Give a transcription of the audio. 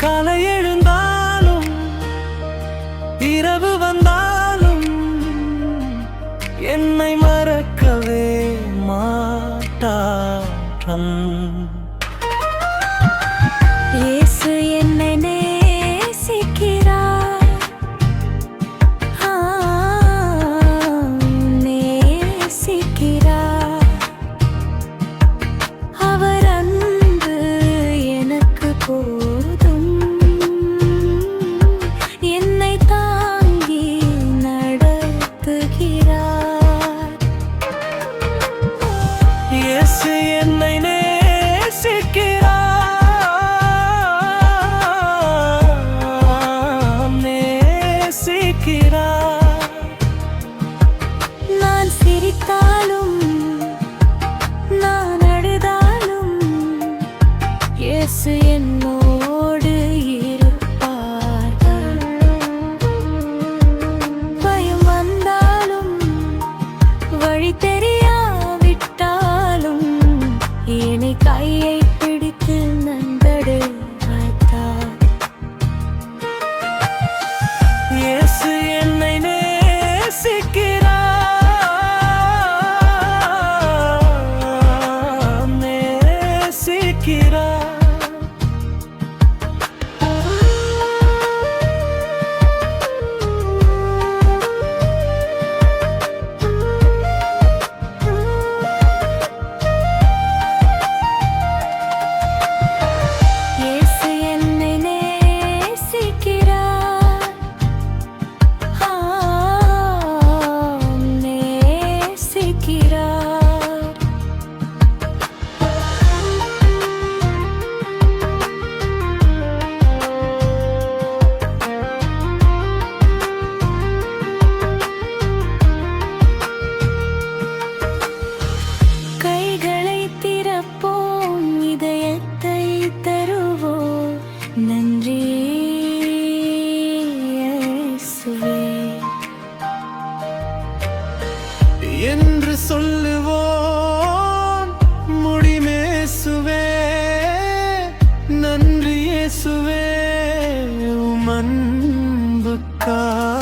காலை எழுந்தாலும் இரவு வந்தாலும் என்னை மறக்கவே மாட்டான். இயேசு என்னை நேசிக்கிறார், நேசிக்கிறார். அவர் அன்பு எனக்கு போதும், என்னை தாங்கி நடத்துகிறார். இயேசு என்னை நான் சிரித்தாலும் நான் அழுதாலும் இயேசு என்னோடு இருப்பார். பயம் வந்தாலும் வழி தெரியாவிட்டாலும் என்னை கையை பிடித்து நண்படு வைத்தார். இயேசு என்னை நேசிக்கிறார். இயேசு என்னை நேசிக்கிறார், நேசிக்கிறார். கைகளை திறப்போம், இதயத்தை தருவோம். நன்றி இயேசுவே என்று சொல்லுவோம் முடிமேசுவே. நன்றி இயேசுவே உம் அன்புக்காக.